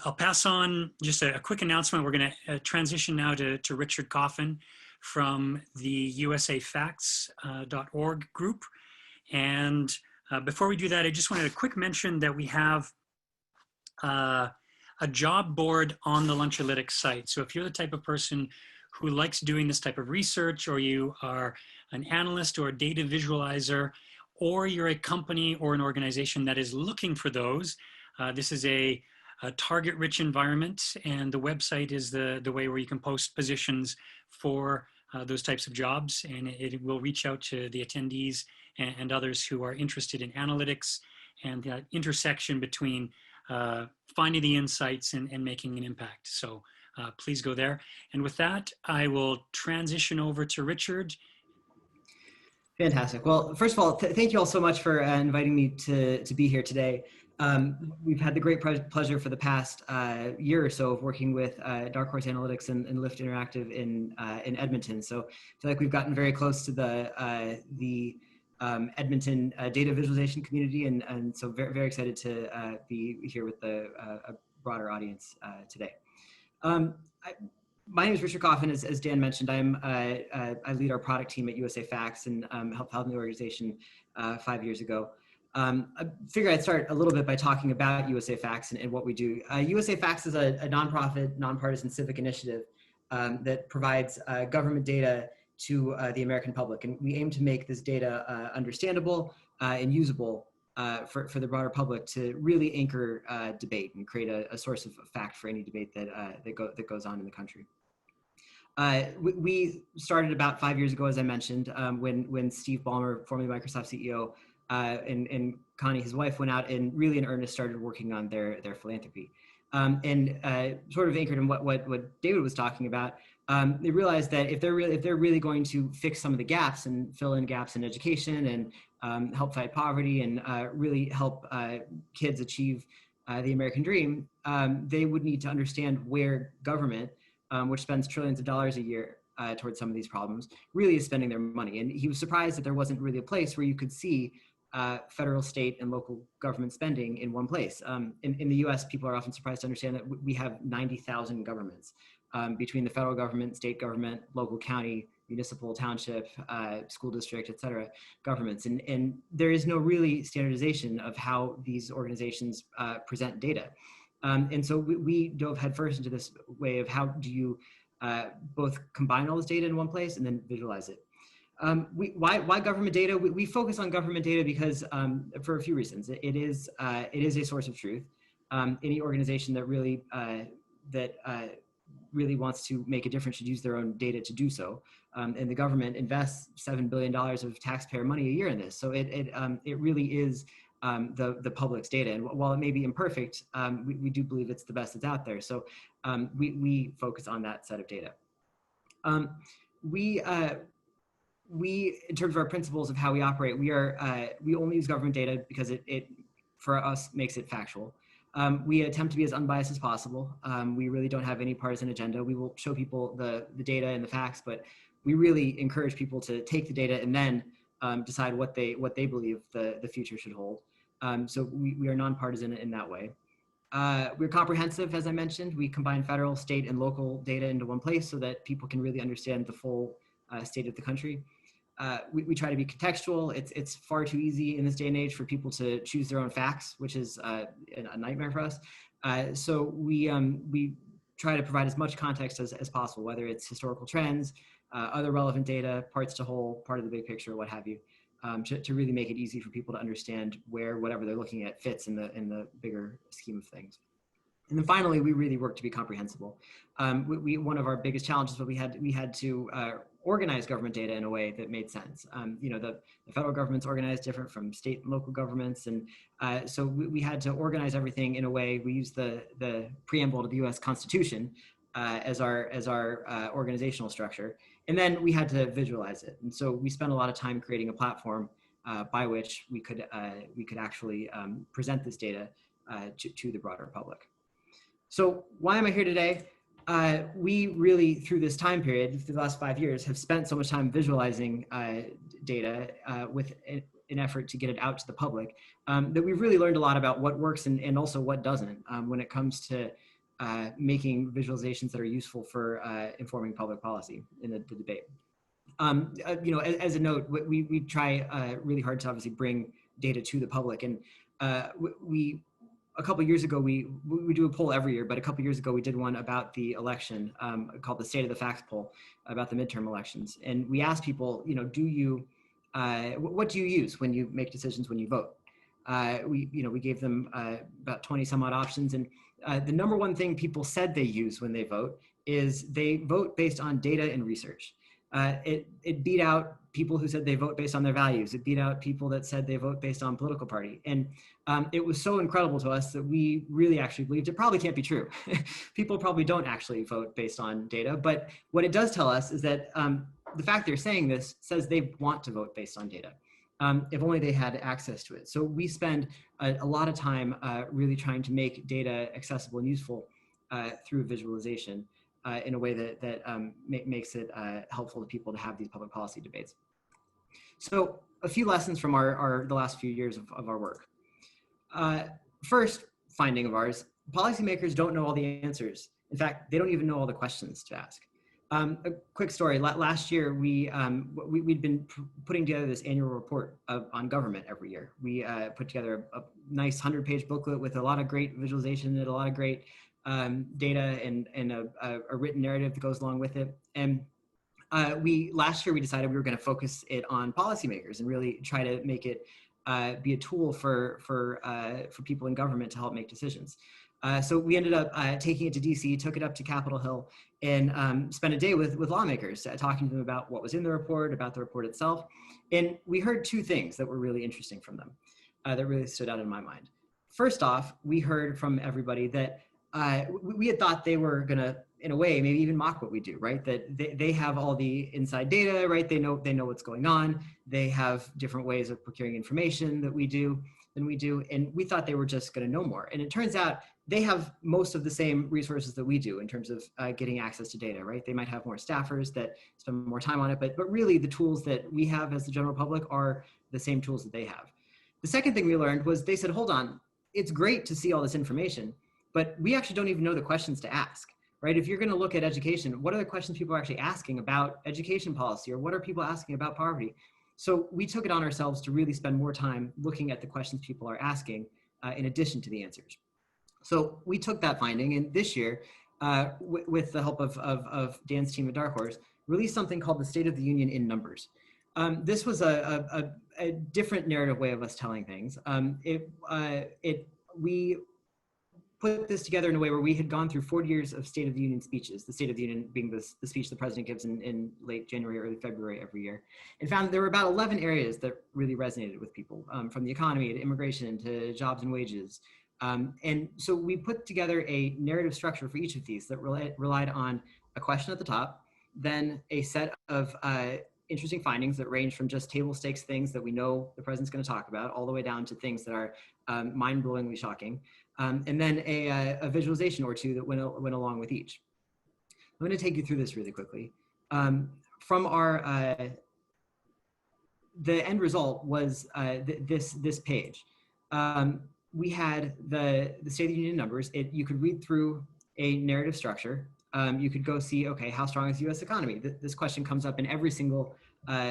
I'll pass on just a quick announcement. We're going to transition now to Richard Coffin from the usafacts.org group. And before we do that, I just wanted a quick mention that we have a job board on the Lunchalytics site. So if you're the type of person who likes doing this type of research, or you are an analyst or a data visualizer, or you're a company or an organization that is looking for those, this is a target-rich environment, and the website is the way where you can post positions for those types of jobs, and it will reach out to the attendees and others who are interested in analytics and the intersection between finding the insights and making an impact. So please go there. And with that, I will transition over to Richard. Fantastic. Well, first of all, thank you all so much for inviting me to be here today. We've had the great pleasure for the past year or so of working with Dark Horse Analytics and Lyft Interactive in Edmonton. So I feel like we've gotten very close to the Edmonton data visualization community, and so very, very excited to be here with a broader audience today. My name is Richard Coffin. As Dan mentioned, I lead our product team at USA Facts and helped found the organization 5 years ago. I figure I'd start a little bit by talking about USA Facts and what we do. USA Facts is a nonprofit, nonpartisan civic initiative that provides government data to the American public. And we aim to make this data understandable and usable for the broader public to really anchor debate and create a source of fact for any debate that goes on in the country. We started about 5 years ago, as I mentioned, when Steve Ballmer, formerly Microsoft CEO, and Connie, his wife, went out and really in earnest started working on their philanthropy. And sort of anchored in what David was talking about, they realized that if they're really going to fix some of the gaps and fill in gaps in education and help fight poverty and really help kids achieve the American dream, they would need to understand where government, which spends trillions of dollars a year towards some of these problems, really is spending their money. And he was surprised that there wasn't really a place where you could see federal, state, and local government spending in one place. In the US, people are often surprised to understand that we have 90,000 governments between the federal government, state government, local, county, municipal, township, school district, et cetera, governments. And there is no really standardization of how these organizations present data. And so we dove headfirst into this way of how do you both combine all this data in one place and then visualize it. Why government data? We focus on government data because for a few reasons. It is a source of truth. Any organization that really wants to make a difference should use their own data to do so. And the government invests $7 billion of taxpayer money a year in this. So it really is the public's data. And while it may be imperfect, we do believe it's the best that's out there. So we focus on that set of data. We, in terms of our principles of how we operate, we only use government data because it for us makes it factual. We attempt to be as unbiased as possible. We really don't have any partisan agenda. We will show people the data and the facts, but we really encourage people to take the data and then decide what they believe the future should hold. So we are nonpartisan in that way. We're comprehensive, as I mentioned. We combine federal, state, and local data into one place so that people can really understand the full state of the country. We try to be contextual. It's far too easy in this day and age for people to choose their own facts, which is a nightmare for us. So we try to provide as much context as possible, whether it's historical trends, other relevant data, parts to whole, part of the big picture, what have you, to really make it easy for people to understand where whatever they're looking at fits in the bigger scheme of things. And then finally, we really work to be comprehensible. One of our biggest challenges was we had to organize government data in a way that made sense. The federal government's organized different from state and local governments. And so we had to organize everything in a way. We used the preamble to the US Constitution as our organizational structure. And then we had to visualize it. And so we spent a lot of time creating a platform by which we could actually present this data to the broader public. So why am I here today? We really, through this time period, through the last 5 years, have spent so much time visualizing data with an effort to get it out to the public, that we've really learned a lot about what works and also what doesn't when it comes to making visualizations that are useful for informing public policy in the debate. As a note, we try really hard to obviously bring data to the public, and a couple of years ago, we do a poll every year, but a couple of years ago, we did one about the election called the State of the Facts poll about the midterm elections. And we asked people, what do you use when you make decisions when you vote? We gave them about 20 some odd options. And the number one thing people said they use when they vote is they vote based on data and research. It beat out people who said they vote based on their values. It beat out people that said they vote based on political party. And it was so incredible to us that we really actually believed it probably can't be true. People probably don't actually vote based on data. But what it does tell us is that the fact they're saying this says they want to vote based on data, if only they had access to it. So we spend a lot of time really trying to make data accessible and useful through visualization. In a way that makes it helpful to people to have these public policy debates. So a few lessons from the last few years of our work. First finding of ours, policymakers don't know all the answers. In fact, they don't even know all the questions to ask. A quick story, last year we'd been putting together this annual report on government every year. We put together a nice 100-page booklet with a lot of great visualization and a lot of great data and a written narrative that goes along with it. And last year we decided we were going to focus it on policymakers and really try to make it be a tool for people in government to help make decisions. So we ended up taking it to DC, took it up to Capitol Hill, and spent a day with lawmakers, talking to them about what was in the report, about the report itself. And we heard two things that were really interesting from them that really stood out in my mind. First off, we heard from everybody that we had thought they were gonna, in a way, maybe even mock what we do, right? That they have all the inside data, right? They know what's going on. They have different ways of procuring information than we do. And we thought they were just gonna know more. And it turns out they have most of the same resources that we do in terms of getting access to data, right? They might have more staffers that spend more time on it, but really the tools that we have as the general public are the same tools that they have. The second thing we learned was they said, hold on, it's great to see all this information, but we actually don't even know the questions to ask, right? If you're going to look at education, what are the questions people are actually asking about education policy, or what are people asking about poverty? So we took it on ourselves to really spend more time looking at the questions people are asking in addition to the answers. So we took that finding, and this year, with the help of Dan's team at Dark Horse, released something called the State of the Union in Numbers. This was a different narrative way of us telling things. We put this together in a way where we had gone through 40 years of State of the Union speeches, the State of the Union being the speech the president gives in late January, early February every year, and found that there were about 11 areas that really resonated with people, from the economy to immigration to jobs and wages. And so we put together a narrative structure for each of these that relied on a question at the top, then a set of interesting findings that range from just table stakes things that we know the president's going to talk about, all the way down to things that are mind-blowingly shocking, and then a visualization or two that went along with each. I'm going to take you through this really quickly. From our, the end result was this page. We had the State of the Union numbers. You could read through a narrative structure. You could go see, okay, how strong is the U.S. economy? This question comes up in every single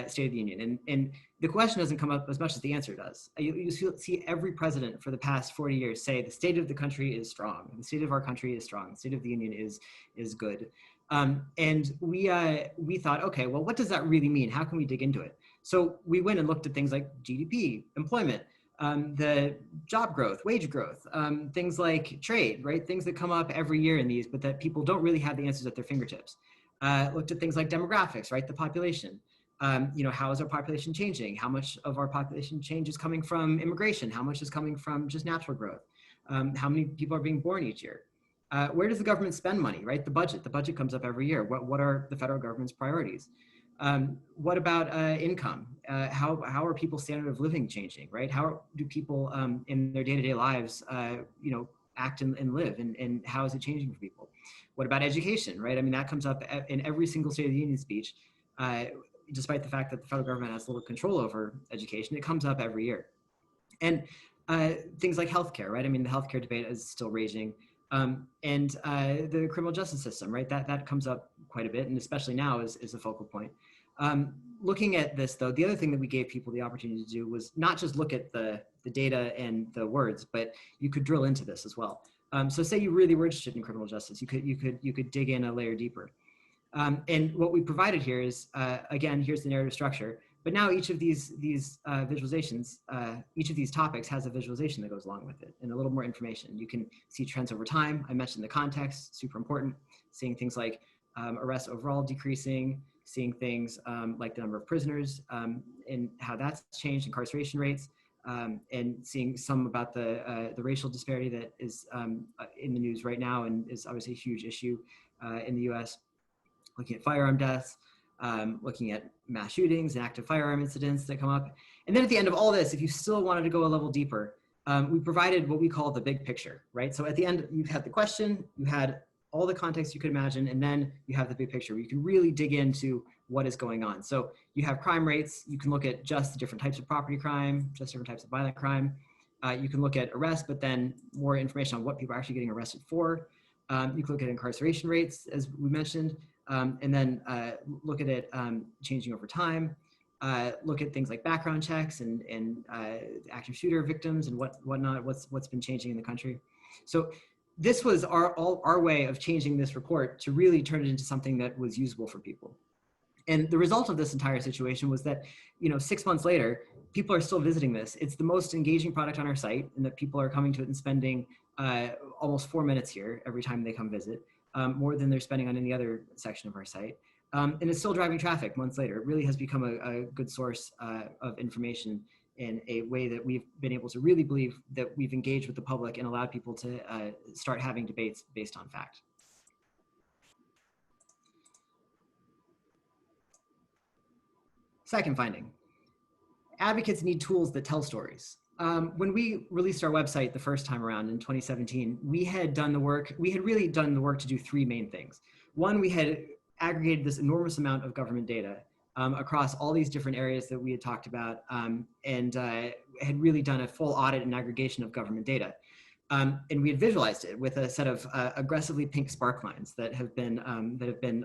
State of the Union. And the question doesn't come up as much as the answer does. You see every president for the past 40 years say the state of the country is strong. The state of our country is strong. The State of the Union is good. And we thought, okay, well, what does that really mean? How can we dig into it? So we went and looked at things like GDP, employment, the job growth, wage growth, things like trade, right? Things that come up every year in these, but that people don't really have the answers at their fingertips. Looked at things like demographics, right? The population. How is our population changing? How much of our population change is coming from immigration? How much is coming from just natural growth? How many people are being born each year? Where does the government spend money, right? The budget comes up every year. What are the federal government's priorities? What about income? How are people's standard of living changing, right? How do people in their day-to-day lives, act and live, and how is it changing for people? What about education, right? I mean, that comes up in every single State of the Union speech. despite the fact that the federal government has little control over education, it comes up every year. And things like healthcare, right? I mean, the healthcare debate is still raging. And the criminal justice system, right? That comes up quite a bit, and especially now is a focal point. Looking at this, though, the other thing that we gave people the opportunity to do was not just look at the data and the words, but you could drill into this as well. So say you really were interested in criminal justice, you could dig in a layer deeper. And what we provided here is, again, here's the narrative structure. But now each of these visualizations, each of these topics has a visualization that goes along with it and a little more information. You can see trends over time. I mentioned the context, super important. Seeing things like arrests overall decreasing, seeing things like the number of prisoners and how that's changed, incarceration rates, and seeing some about the racial disparity that is in the news right now and is obviously a huge issue in the US. Looking at firearm deaths, looking at mass shootings and active firearm incidents that come up. And then at the end of all this, if you still wanted to go a level deeper, we provided what we call the big picture, right? So at the end, you had the question, you had all the context you could imagine, and then you have the big picture where you can really dig into what is going on. So you have crime rates, you can look at just the different types of property crime, just different types of violent crime. You can look at arrests, but then more information on what people are actually getting arrested for. You can look at incarceration rates, as we mentioned, and then look at it changing over time. Look at things like background checks and active shooter victims and whatnot, what's been changing in the country. So this was our way of changing this report to really turn it into something that was usable for people. And the result of this entire situation was that, 6 months later, people are still visiting this. It's the most engaging product on our site, and that people are coming to it and spending almost 4 minutes here every time they come visit, more than they're spending on any other section of our site. And it's still driving traffic months later. It really has become a good source of information in a way that we've been able to really believe that we've engaged with the public and allowed people to start having debates based on fact. Second finding, advocates need tools that tell stories. When we released our website the first time around in 2017, we had really done the work to do three main things. One, we had aggregated this enormous amount of government data across all these different areas that we had talked about, and had really done a full audit and aggregation of government data. And we had visualized it with a set of aggressively pink spark lines that have been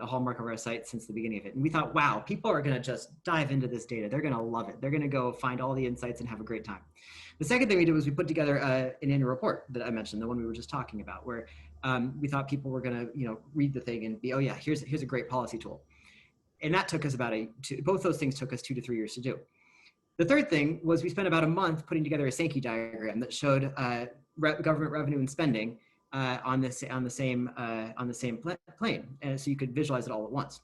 a hallmark of our site since the beginning of it. And we thought, wow, people are going to just dive into this data. They're going to love it. They're going to go find all the insights and have a great time. The second thing we did was we put together an annual report that I mentioned, the one we were just talking about, where we thought people were going to, read the thing and be, oh yeah, here's a great policy tool. And that took us both those things took us 2 to 3 years to do. The third thing was we spent about a month putting together a Sankey diagram that showed government revenue and spending on the same plane, and so you could visualize it all at once.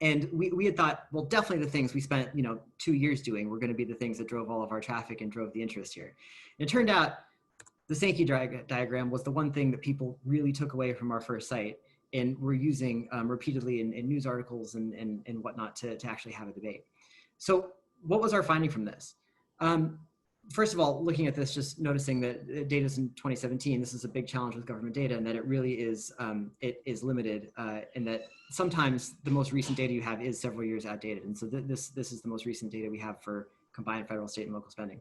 And we had thought, well, definitely the things we spent 2 years doing were going to be the things that drove all of our traffic and drove the interest here. And it turned out the Sankey diagram was the one thing that people really took away from our first site and were using repeatedly in news articles and whatnot to actually have a debate. So what was our finding from this? First of all, looking at this, just noticing that data's in 2017, this is a big challenge with government data, and that it really is limited, and that sometimes the most recent data you have is several years outdated. And so this is the most recent data we have for combined federal, state, and local spending.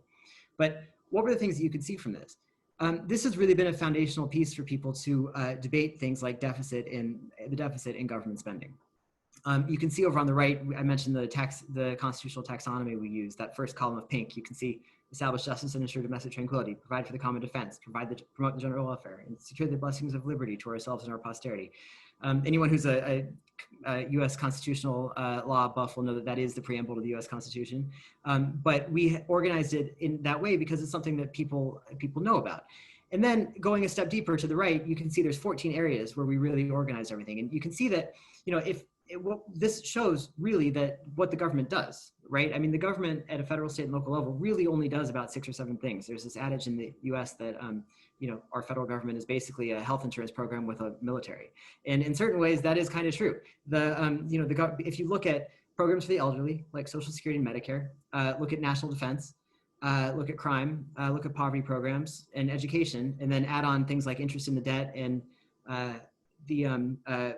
But what were the things that you could see from this? This has really been a foundational piece for people to debate things like the deficit in government spending. You can see over on the right, I mentioned the constitutional taxonomy we use, that first column of pink. You can see establish justice and ensure domestic tranquility, provide for the common defense, promote the general welfare, and secure the blessings of liberty to ourselves and our posterity. Anyone who's a U.S. constitutional law buff will know that is the preamble to the U.S. Constitution. But we organized it in that way because it's something that people know about. And then going a step deeper to the right, you can see there's 14 areas where we really organized everything. And you can see that, this shows really that what the government does, right? I mean, the government at a federal, state, and local level really only does about 6 or 7 things. There's this adage in the US that, our federal government is basically a health insurance program with a military. And in certain ways, that is kind of true. If you look at programs for the elderly, like Social Security and Medicare, look at national defense, look at crime, look at poverty programs and education, and then add on things like interest in the debt and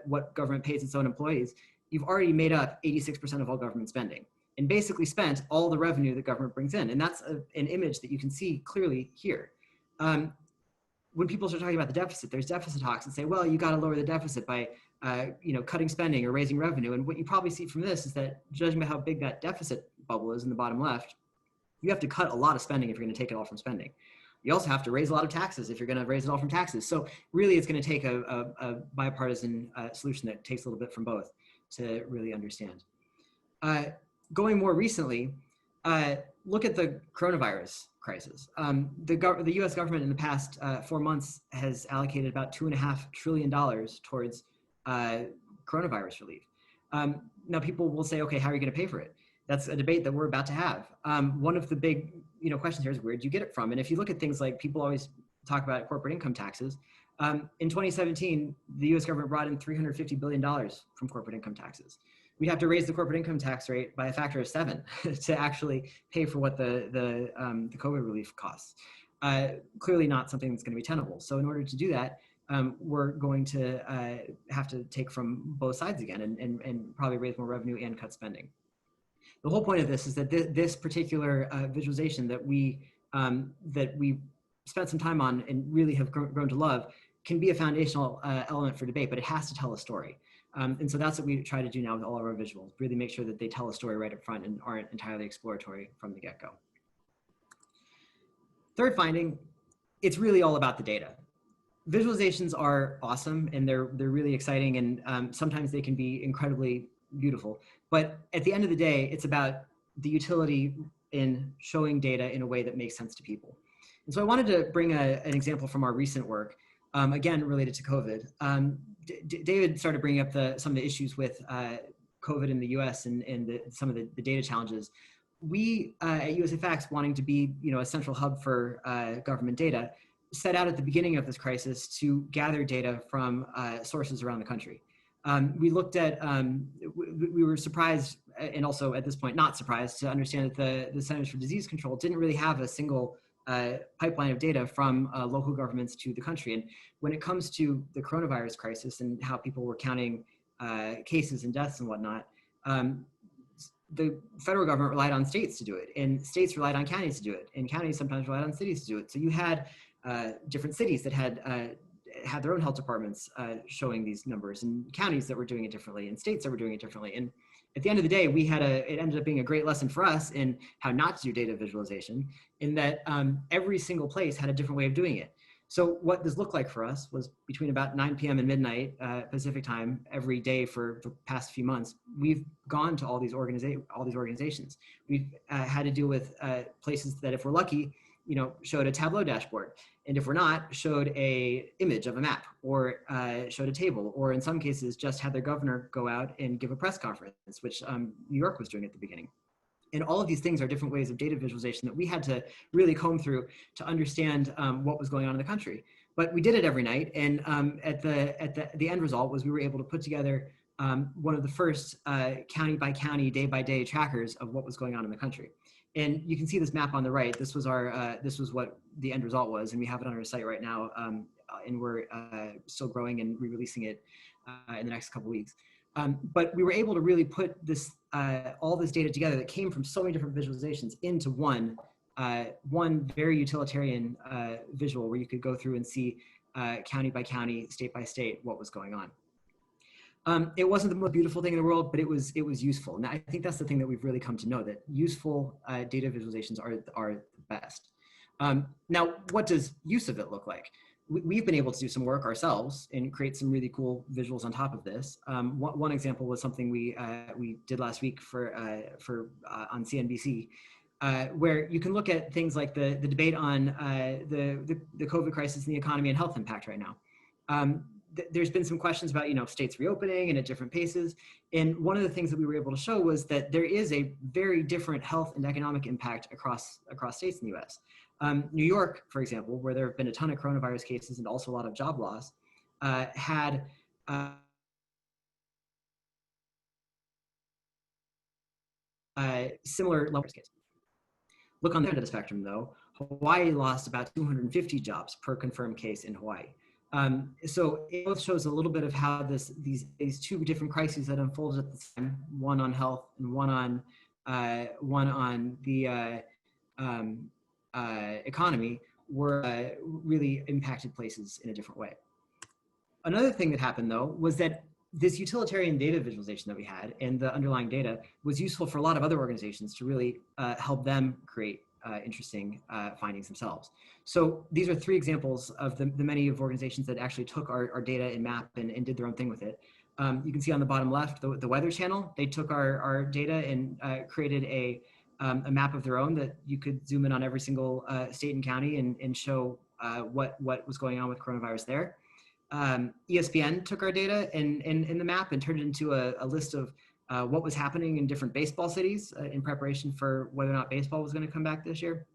what government pays its own employees, you've already made up 86% of all government spending and basically spent all the revenue the government brings in. And that's an image that you can see clearly here. When people start talking about the deficit, there's deficit talks and say, well, you got to lower the deficit by cutting spending or raising revenue. And what you probably see from this is that, judging by how big that deficit bubble is in the bottom left, you have to cut a lot of spending if you're going to take it all from spending. You also have to raise a lot of taxes if you're going to raise it all from taxes. So really, it's going to take a bipartisan solution that takes a little bit from both to really understand. Going more recently, look at the coronavirus crisis. The US government in the past 4 months has allocated about $2.5 trillion towards coronavirus relief. Now people will say, okay, how are you going to pay for it? That's a debate that we're about to have. One of the big questions here is, where do you get it from? And if you look at things like, people always talk about corporate income taxes. In 2017, the US government brought in $350 billion from corporate income taxes. We'd have to raise the corporate income tax rate by a factor of 7 to actually pay for what the COVID relief costs. Clearly not something that's going to be tenable. So in order to do that, we're going to have to take from both sides again and probably raise more revenue and cut spending. The whole point of this is that this particular visualization that we spent some time on and really have grown to love can be a foundational element for debate, but it has to tell a story. And so that's what we try to do now with all of our visuals, really make sure that they tell a story right up front and aren't entirely exploratory from the get-go. Third finding, it's really all about the data. Visualizations are awesome and they're really exciting, and sometimes they can be incredibly beautiful. But at the end of the day, it's about the utility in showing data in a way that makes sense to people. And so I wanted to bring an example from our recent work, again, related to COVID. David started bringing up some of the issues with COVID in the US and some of the data challenges. We at USA Facts, wanting to be a central hub for government data, set out at the beginning of this crisis to gather data from sources around the country. We looked at, we were surprised, and also at this point not surprised, to understand that the Centers for Disease Control didn't really have a single pipeline of data from local governments to the country. And when it comes to the coronavirus crisis and how people were counting cases and deaths and whatnot, the federal government relied on states to do it, and states relied on counties to do it, and counties sometimes relied on cities to do it. So you had different cities that had their own health departments showing these numbers, and counties that were doing it differently, and states that were doing it differently. And at the end of the day, it ended up being a great lesson for us in how not to do data visualization, in that every single place had a different way of doing it. So what this looked like for us was, between about 9 p.m. and midnight Pacific time every day for the past few months, we've gone to all these organizations. We've had to deal with places that, if we're lucky, showed a Tableau dashboard, and if we're not, showed a image of a map, or showed a table, or in some cases just had their governor go out and give a press conference, which New York was doing at the beginning. And all of these things are different ways of data visualization that we had to really comb through to understand what was going on in the country. But we did it every night, and at the end result was we were able to put together one of the first county by county, day by day trackers of what was going on in the country. And you can see this map on the right. This was what the end result was, and we have it on our site right now, and we're still growing and re-releasing it in the next couple weeks. But we were able to really put all this data together that came from so many different visualizations into one very utilitarian visual, where you could go through and see county by county, state by state, what was going on. It wasn't the most beautiful thing in the world, but it was useful. And I think that's the thing that we've really come to know, that useful data visualizations are the best. Now, what does use of it look like? We've been able to do some work ourselves and create some really cool visuals on top of this. One example was something we did last week on CNBC, where you can look at things like the debate on the COVID crisis and the economy and health impact right now. There's been some questions about states reopening and at different paces, and one of the things that we were able to show was that there is a very different health and economic impact across states in the U.S. New York, for example, where there have been a ton of coronavirus cases and also a lot of job loss, had similar levels of cases. Look on the other end of the spectrum, though. Hawaii lost about 250 jobs per confirmed case in Hawaii. So it both shows a little bit of how these two different crises that unfolded at the time, one on health and one on the economy, were really impacted places in a different way. Another thing that happened, though, was that this utilitarian data visualization that we had and the underlying data was useful for a lot of other organizations to really help them create interesting findings themselves. So these are three examples of the many of organizations that actually took our data and map and did their own thing with it. You can see on the bottom left, the Weather Channel. They took our data and created a map of their own that you could zoom in on every single state and county and show what was going on with coronavirus there. ESPN took our data and the map and turned it into a list of what was happening in different baseball cities in preparation for whether or not baseball was going to come back this year.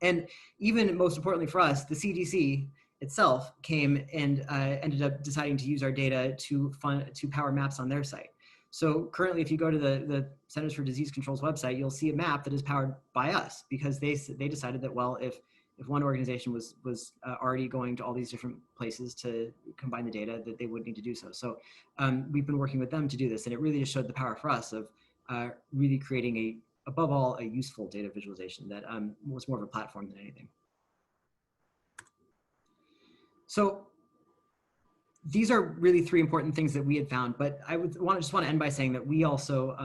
And even most importantly for us, the CDC itself came and ended up deciding to use our data to power maps on their site. So currently, if you go to the Centers for Disease Control's website, you'll see a map that is powered by us because they decided that, well, if one organization was already going to all these different places to combine the data, that they would need to do so. So we've been working with them to do this, and it really just showed the power for us of really creating above all, a useful data visualization that was more of a platform than anything. So these are really three important things that we had found, but I just want to end by saying that we also,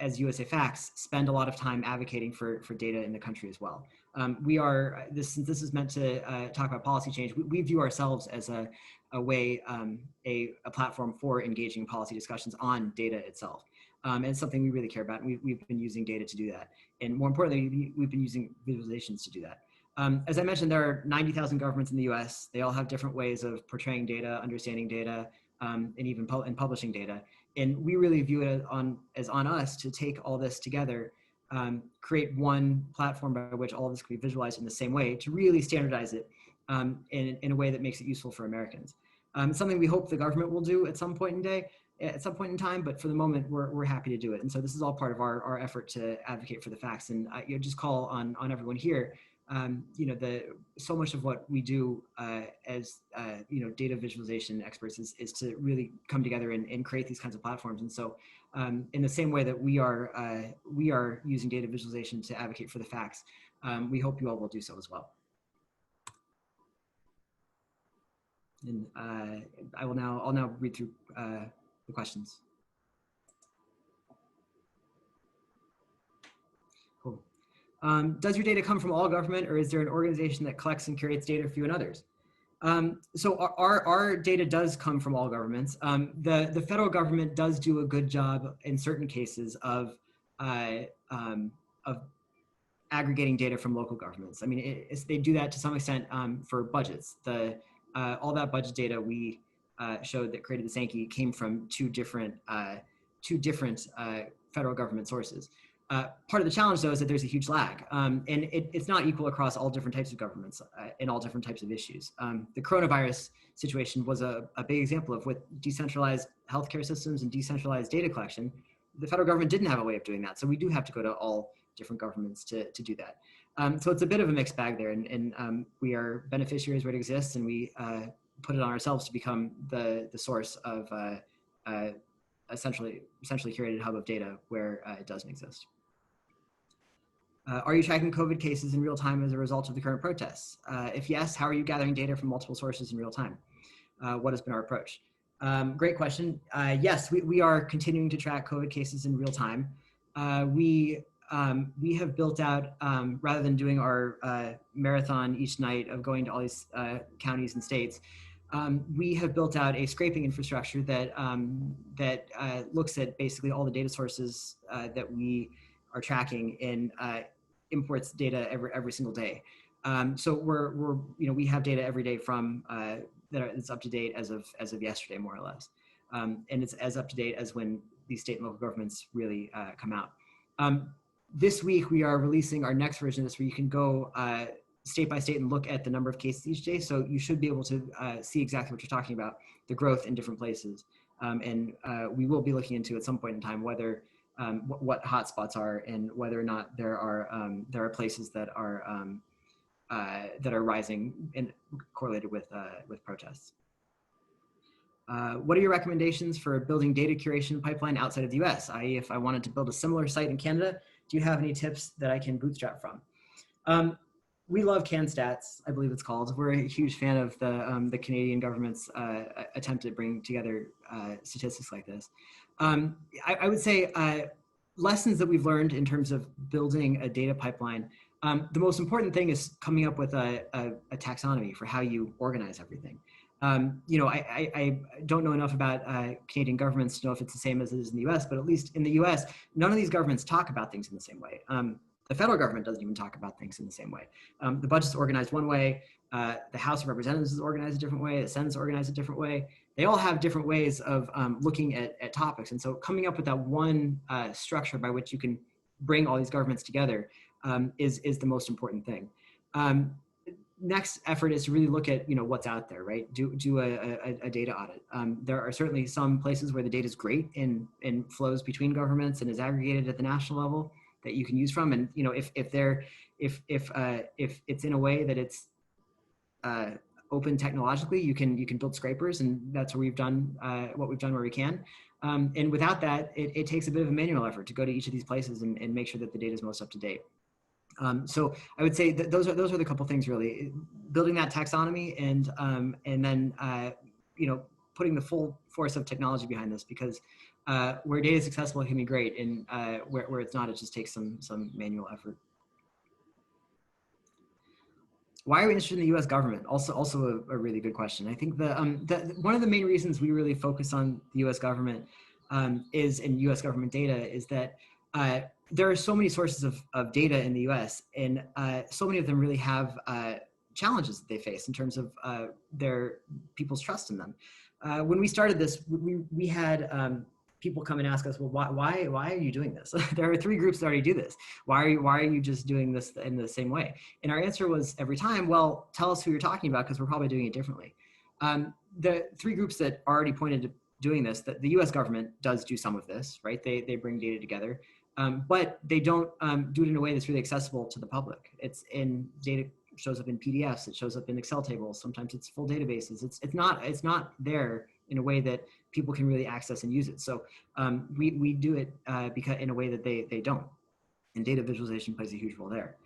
as USA Facts, spend a lot of time advocating for data in the country as well. Since this is meant to talk about policy change, we view ourselves as a platform for engaging policy discussions on data itself. And it's something we really care about. And we've been using data to do that. And more importantly, we've been using visualizations to do that. As I mentioned, there are 90,000 governments in the US. They all have different ways of portraying data, understanding data, and even publishing data. And we really view it as on us to take all this together, create one platform by which all of this can be visualized in the same way, to really standardize it in a way that makes it useful for Americans. It's something we hope the government will do at some point in time, but for the moment, we're happy to do it. And so this is all part of our effort to advocate for the facts. And just call on everyone here. So much of what we do as data visualization experts is to really come together and create these kinds of platforms. And so in the same way that we are using data visualization to advocate for the facts, we hope you all will do so as well. And I'll now read through the questions. Cool. Does your data come from all government, or is there an organization that collects and curates data for you and others? So our data does come from all governments. The federal government does do a good job in certain cases of aggregating data from local governments. I mean, they do that to some extent for budgets. All that budget data we showed that created the Sankey came from two different federal government sources. Part of the challenge, though, is that there's a huge lag, and it's not equal across all different types of governments and all different types of issues. The coronavirus situation was a big example of, with decentralized healthcare systems and decentralized data collection, the federal government didn't have a way of doing that. So we do have to go to all different governments to do that. So it's a bit of a mixed bag there, and we are beneficiaries where it exists, and we put it on ourselves to become the source of essentially curated hub of data where it doesn't exist. Are you tracking COVID cases in real time as a result of the current protests? If yes, how are you gathering data from multiple sources in real time? What has been our approach? Great question. Yes, we are continuing to track COVID cases in real time. We have built out, rather than doing our marathon each night of going to all these counties and states, we have built out a scraping infrastructure that looks at basically all the data sources that we are tracking and imports data every single day. So we have data every day from that's up to date as of yesterday, more or less, and it's as up to date as when these state and local governments really come out. This week we are releasing our next version of this, where you can go state by state and look at the number of cases each day. So you should be able to see exactly what you're talking about, the growth in different places, and we will be looking into at some point in time whether what hotspots are and whether or not there are places that are rising and correlated with protests. What are your recommendations for building data curation pipeline outside of the US? I.e., if I wanted to build a similar site in Canada, do you have any tips that I can bootstrap from? We love CanStats, I believe it's called. We're a huge fan of the Canadian government's attempt at bringing together statistics like this. I would say lessons that we've learned in terms of building a data pipeline. The most important thing is coming up with a taxonomy for how you organize everything. I don't know enough about Canadian governments to know if it's the same as it is in the US, but at least in the US, none of these governments talk about things in the same way. The federal government doesn't even talk about things in the same way. The budget's organized one way, the House of Representatives is organized a different way, the Senate's organized a different way. They all have different ways of looking at topics. And so coming up with that one structure by which you can bring all these governments together is the most important thing. Next effort is to really look at what's out there, right? Do a data audit. There are certainly some places where the data is great and flows between governments and is aggregated at the national level that you can use from. And if it's in a way that it's open technologically, you can build scrapers, and that's where we've done what we've done where we can. And without that, it takes a bit of a manual effort to go to each of these places and make sure that the data is most up to date. So I would say that those are the couple things really: building that taxonomy and then putting the full force of technology behind this, because where data is accessible, it can be great, and where it's not, it just takes some manual effort. Why are we interested in the U.S. government? Also a really good question. I think one of the main reasons we really focus on the U.S. government is in U.S. government data is that there are so many sources of data in the U.S. and so many of them really have challenges that they face in terms of their people's trust in them. When we started this, we had people come and ask us, well, why are you doing this? There are 3 groups that already do this. Why are you just doing this in the same way? And our answer was every time, well, tell us who you're talking about, because we're probably doing it differently. The 3 groups that already pointed to doing this, that the US government does do some of this, right? They bring data together, but they don't do it in a way that's really accessible to the public. It's in data, shows up in PDFs, it shows up in Excel tables, sometimes it's full databases. It's not there in a way that people can really access and use it. So we do it because in a way that they don't. And data visualization plays a huge role there.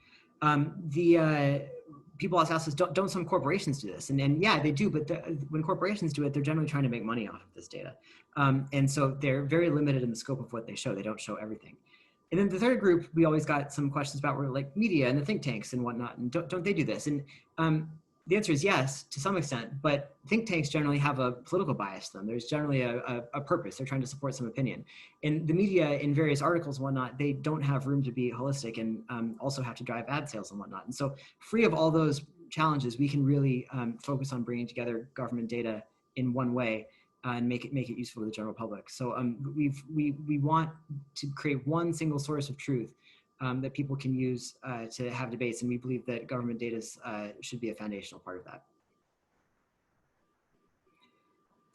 People also ask us, don't some corporations do this? And yeah, they do, but when corporations do it, they're generally trying to make money off of this data. And so they're very limited in the scope of what they show. They don't show everything. And then the third group, we always got some questions about were like media and the think tanks and whatnot, and don't they do this? And the answer is yes, to some extent, but think tanks generally have a political bias to them. There's generally a purpose. They're trying to support some opinion. And the media in various articles and whatnot, they don't have room to be holistic and also have to drive ad sales and whatnot. And so free of all those challenges, we can really focus on bringing together government data in one way and make it useful to the general public. So we want to create one single source of truth that people can use to have debates, and we believe that government data should be a foundational part of that.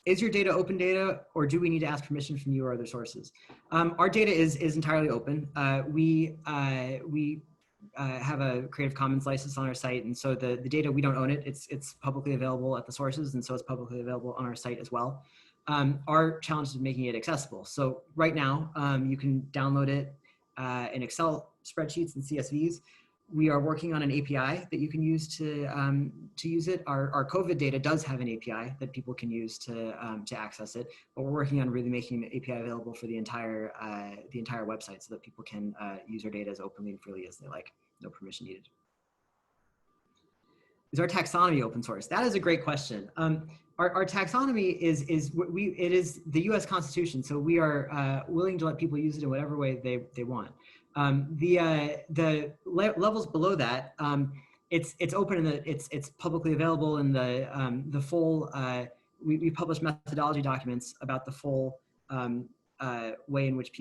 Is your data open data, or do we need to ask permission from you or other sources? Our data is entirely open. We have a Creative Commons license on our site, and so the data, we don't own it. It's publicly available at the sources, and so it's publicly available on our site as well. Our challenge is making it accessible. So right now, you can download it in Excel spreadsheets and CSVs. We are working on an API that you can use to use it. Our COVID data does have an API that people can use to access it, but we're working on really making the API available for the entire website so that people can use our data as openly and freely as they like, no permission needed. Is our taxonomy open source? That is a great question. Our taxonomy is the U.S. Constitution, so we are willing to let people use it in whatever way they want. The levels below that, it's open and it's publicly available, and the full we publish methodology documents about the full way in which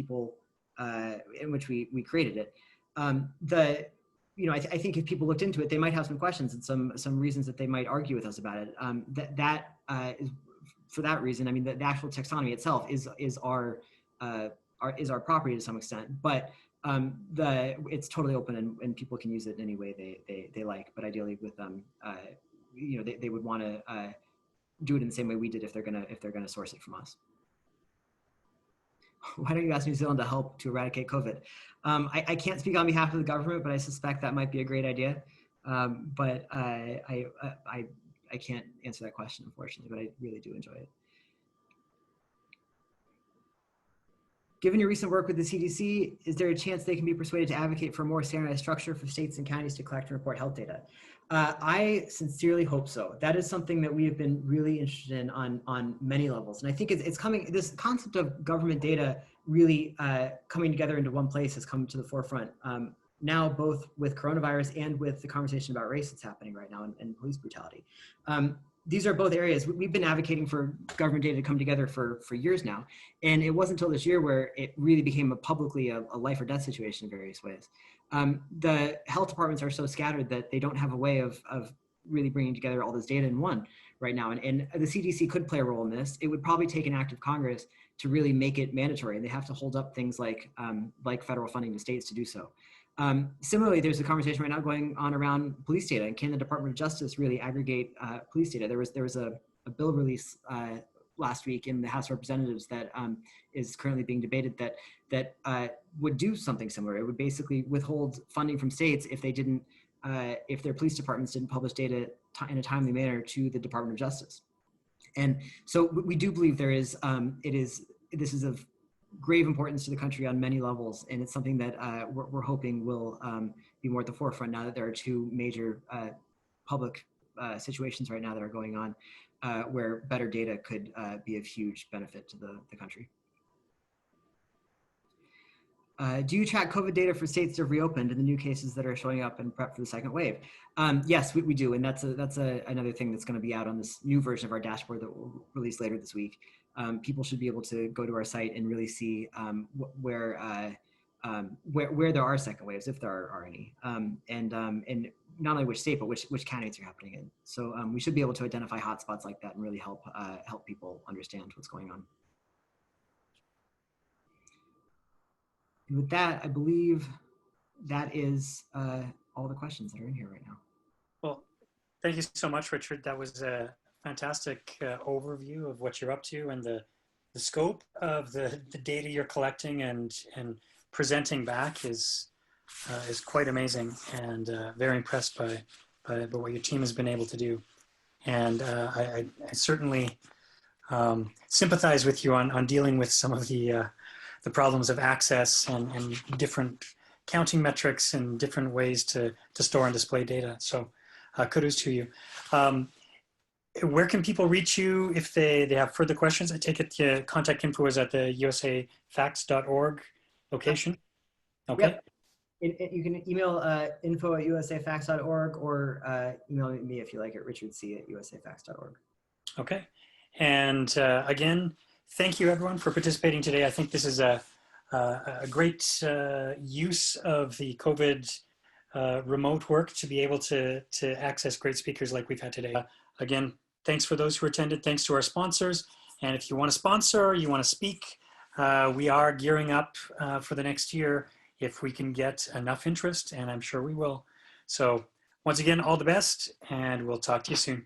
we created it. I think if people looked into it, they might have some questions and some reasons that they might argue with us about it. Is for that reason. I mean, the actual taxonomy itself is our property to some extent, but it's totally open and people can use it in any way they like. But ideally, with they would want to do it in the same way we did if they're gonna source it from us. Why don't you ask New Zealand to help to eradicate COVID? I can't speak on behalf of the government, but I suspect that might be a great idea. But I can't answer that question, unfortunately, but I really do enjoy it. Given your recent work with the CDC, is there a chance they can be persuaded to advocate for a more standardized structure for states and counties to collect and report health data? I sincerely hope so. That is something that we have been really interested in on many levels. And I think it's coming, this concept of government data really coming together into one place has come to the forefront. Now, both with coronavirus and with the conversation about race that's happening right now and police brutality. These are both areas we've been advocating for government data to come together for years now. And it wasn't until this year where it really became publicly a life or death situation in various ways. The health departments are so scattered that they don't have a way of really bringing together all this data in one right now. And the CDC could play a role in this. It would probably take an act of Congress to really make it mandatory. And they have to hold up things like federal funding to states to do so. Similarly, there's a conversation right now going on around police data, and can the Department of Justice really aggregate police data? There was a bill release last week in the House of Representatives that is currently being debated that would do something similar. It would basically withhold funding from states if they didn't, if their police departments didn't publish data in a timely manner to the Department of Justice. And so we do believe there is, this is of grave importance to the country on many levels, and it's something that we're hoping will be more at the forefront now that there are two major public situations right now that are going on where better data could be of huge benefit to the country. Do you track COVID data for states that have reopened and the new cases that are showing up and prep for the second wave? Yes, we do, and that's another thing that's going to be out on this new version of our dashboard that we'll release later this week. People should be able to go to our site and really see where there are second waves, if there are any, and not only which state but which counties are happening in. So we should be able to identify hotspots like that and really help people understand what's going on. And with that, I believe that is all the questions that are in here right now. Well, thank you so much, Richard. That was a fantastic overview of what you're up to and the scope of the data you're collecting and presenting back is quite amazing, and very impressed by what your team has been able to do. And I certainly sympathize with you on dealing with some of the problems of access and different counting metrics and different ways to store and display data. So kudos to you. Where can people reach you if they have further questions? I take it the contact info is at the usafacts.org location. Okay. Yep. You can email info@usafacts.org or email me if you like it, richardc@usafacts.org. Okay. And again, thank you everyone for participating today. I think this is a great use of the COVID remote work to be able to access great speakers like we've had today. Again, thanks for those who attended. Thanks to our sponsors. And if you want to sponsor, you want to speak, we are gearing up for the next year if we can get enough interest, and I'm sure we will. So once again, all the best, and we'll talk to you soon.